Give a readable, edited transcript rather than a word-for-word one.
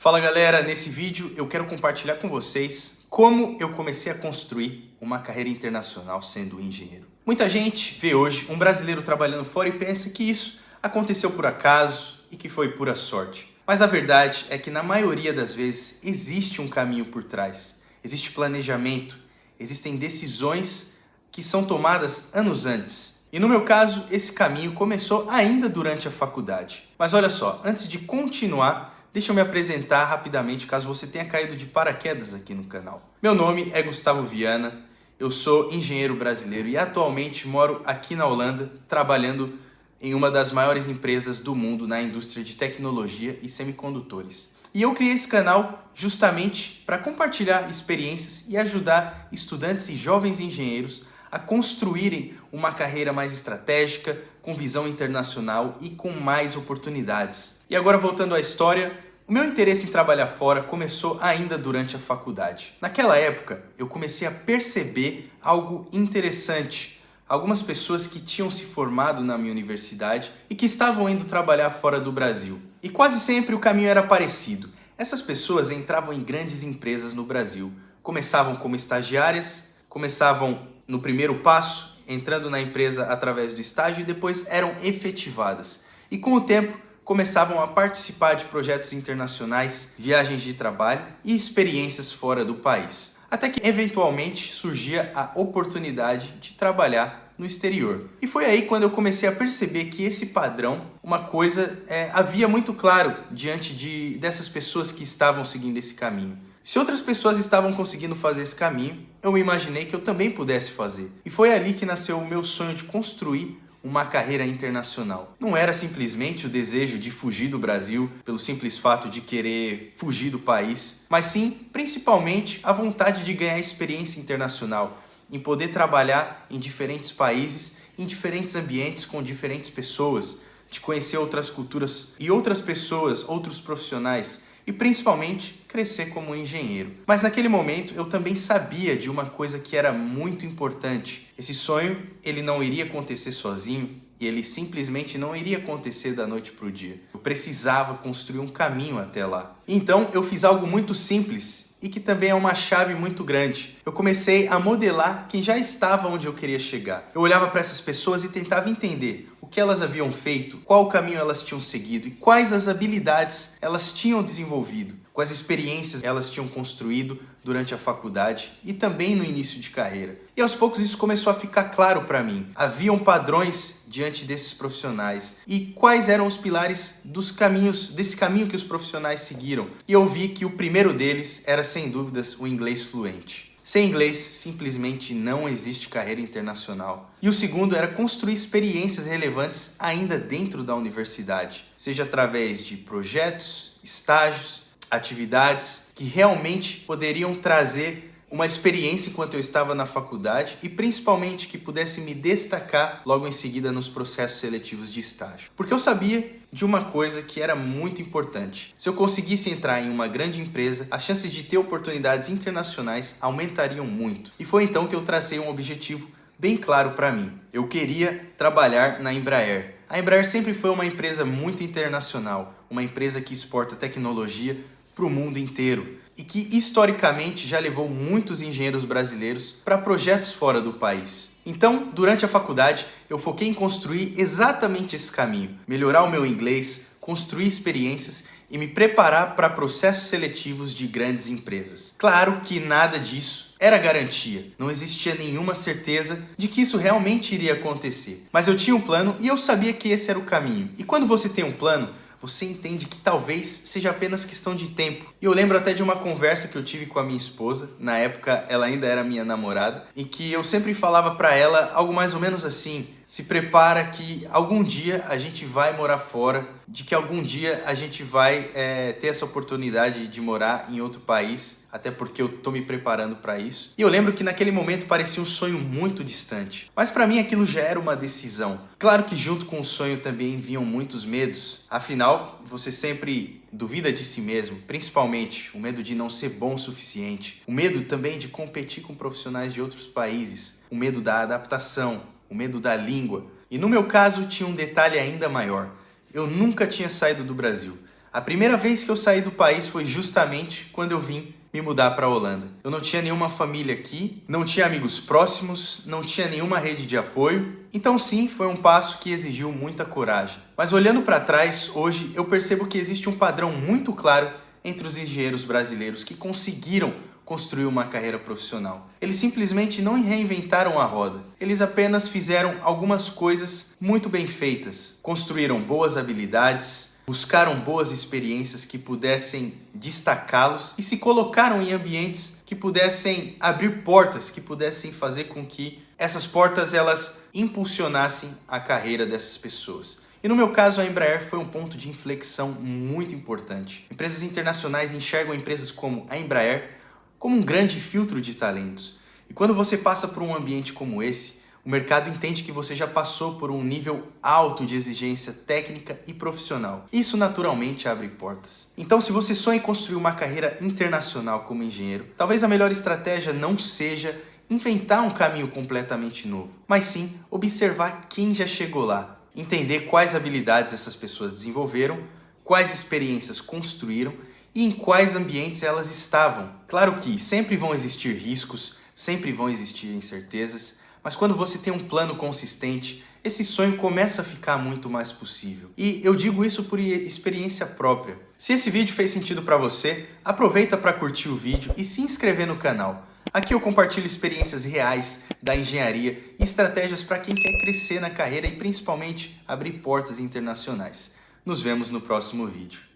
Fala galera, nesse vídeo eu quero compartilhar com vocês como eu comecei a construir uma carreira internacional sendo engenheiro. Muita gente vê hoje um brasileiro trabalhando fora e pensa que isso aconteceu por acaso e que foi pura sorte. Mas a verdade é que na maioria das vezes existe um caminho por trás, existe planejamento, existem decisões que são tomadas anos antes. E no meu caso, esse caminho começou ainda durante a faculdade. Mas olha só, antes de continuar, deixa eu me apresentar rapidamente, caso você tenha caído de paraquedas aqui no canal. Meu nome é Gustavo Viana, eu sou engenheiro brasileiro e atualmente moro aqui na Holanda, trabalhando em uma das maiores empresas do mundo na indústria de tecnologia e semicondutores. E eu criei esse canal justamente para compartilhar experiências e ajudar estudantes e jovens engenheiros a construírem uma carreira mais estratégica, com visão internacional e com mais oportunidades. E agora voltando à história, o meu interesse em trabalhar fora começou ainda durante a faculdade. Naquela época, eu comecei a perceber algo interessante. Algumas pessoas que tinham se formado na minha universidade e que estavam indo trabalhar fora do Brasil. E quase sempre o caminho era parecido. Essas pessoas entravam em grandes empresas no Brasil. Começavam como estagiárias, começavam no primeiro passo, entrando na empresa através do estágio e depois eram efetivadas. E com o tempo, começavam a participar de projetos internacionais, viagens de trabalho e experiências fora do país. Até que, eventualmente, surgia a oportunidade de trabalhar no exterior. E foi aí quando eu comecei a perceber que esse padrão, uma coisa havia muito claro diante dessas pessoas que estavam seguindo esse caminho. Se outras pessoas estavam conseguindo fazer esse caminho, eu imaginei que eu também pudesse fazer. E foi ali que nasceu o meu sonho de construir uma carreira internacional. Não era simplesmente o desejo de fugir do Brasil pelo simples fato de querer fugir do país, mas sim, principalmente, a vontade de ganhar experiência internacional, em poder trabalhar em diferentes países, em diferentes ambientes com diferentes pessoas, de conhecer outras culturas e outras pessoas, outros profissionais, e principalmente crescer como engenheiro. Mas naquele momento eu também sabia de uma coisa que era muito importante. Esse sonho, ele não iria acontecer sozinho e ele simplesmente não iria acontecer da noite para o dia. Eu precisava construir um caminho até lá. Então eu fiz algo muito simples e que também é uma chave muito grande. Eu comecei a modelar quem já estava onde eu queria chegar. Eu olhava para essas pessoas e tentava entender o que elas haviam feito, qual o caminho elas tinham seguido e quais as habilidades elas tinham desenvolvido, quais experiências elas tinham construído durante a faculdade e também no início de carreira. E aos poucos isso começou a ficar claro para mim. Haviam padrões diante desses profissionais e quais eram os pilares desse caminho que os profissionais seguiram. E eu vi que o primeiro deles era, sem dúvidas, o inglês fluente. Sem inglês, simplesmente não existe carreira internacional. E o segundo era construir experiências relevantes ainda dentro da universidade, seja através de projetos, estágios, atividades que realmente poderiam trazer uma experiência enquanto eu estava na faculdade e principalmente que pudesse me destacar logo em seguida nos processos seletivos de estágio. Porque eu sabia de uma coisa que era muito importante. Se eu conseguisse entrar em uma grande empresa, as chances de ter oportunidades internacionais aumentariam muito. E foi então que eu tracei um objetivo bem claro para mim. Eu queria trabalhar na Embraer. A Embraer sempre foi uma empresa muito internacional, uma empresa que exporta tecnologia para o mundo inteiro e que historicamente já levou muitos engenheiros brasileiros para projetos fora do país. Então, durante a faculdade, eu foquei em construir exatamente esse caminho, melhorar o meu inglês, construir experiências e me preparar para processos seletivos de grandes empresas. Claro que nada disso era garantia, não existia nenhuma certeza de que isso realmente iria acontecer. Mas eu tinha um plano e eu sabia que esse era o caminho. E quando você tem um plano, você entende que talvez seja apenas questão de tempo. E eu lembro até de uma conversa que eu tive com a minha esposa, na época ela ainda era minha namorada, em que eu sempre falava para ela algo mais ou menos assim: se prepara que algum dia a gente vai morar fora, de que algum dia a gente vai ter essa oportunidade de morar em outro país, até porque eu tô me preparando para isso. E eu lembro que naquele momento parecia um sonho muito distante, mas para mim aquilo já era uma decisão. Claro que junto com o sonho também vinham muitos medos, afinal você sempre duvida de si mesmo, principalmente o medo de não ser bom o suficiente, o medo também de competir com profissionais de outros países, o medo da adaptação, o medo da língua. E no meu caso tinha um detalhe ainda maior: eu nunca tinha saído do Brasil. A primeira vez que eu saí do país foi justamente quando eu vim me mudar para a Holanda. Eu não tinha nenhuma família aqui, não tinha amigos próximos, não tinha nenhuma rede de apoio. Então sim, foi um passo que exigiu muita coragem. Mas olhando para trás, hoje eu percebo que existe um padrão muito claro entre os engenheiros brasileiros que conseguiram construir uma carreira profissional. Eles simplesmente não reinventaram a roda. Eles apenas fizeram algumas coisas muito bem feitas. Construíram boas habilidades, buscaram boas experiências que pudessem destacá-los e se colocaram em ambientes que pudessem abrir portas, que pudessem fazer com que essas portas elas impulsionassem a carreira dessas pessoas. E no meu caso, a Embraer foi um ponto de inflexão muito importante. Empresas internacionais enxergam empresas como a Embraer como um grande filtro de talentos. E quando você passa por um ambiente como esse, o mercado entende que você já passou por um nível alto de exigência técnica e profissional. Isso naturalmente abre portas. Então, se você sonha em construir uma carreira internacional como engenheiro, talvez a melhor estratégia não seja inventar um caminho completamente novo, mas sim observar quem já chegou lá, entender quais habilidades essas pessoas desenvolveram, quais experiências construíram e em quais ambientes elas estavam. Claro que sempre vão existir riscos, sempre vão existir incertezas, mas quando você tem um plano consistente, esse sonho começa a ficar muito mais possível. E eu digo isso por experiência própria. Se esse vídeo fez sentido para você, aproveita para curtir o vídeo e se inscrever no canal. Aqui eu compartilho experiências reais da engenharia e estratégias para quem quer crescer na carreira e principalmente abrir portas internacionais. Nos vemos no próximo vídeo.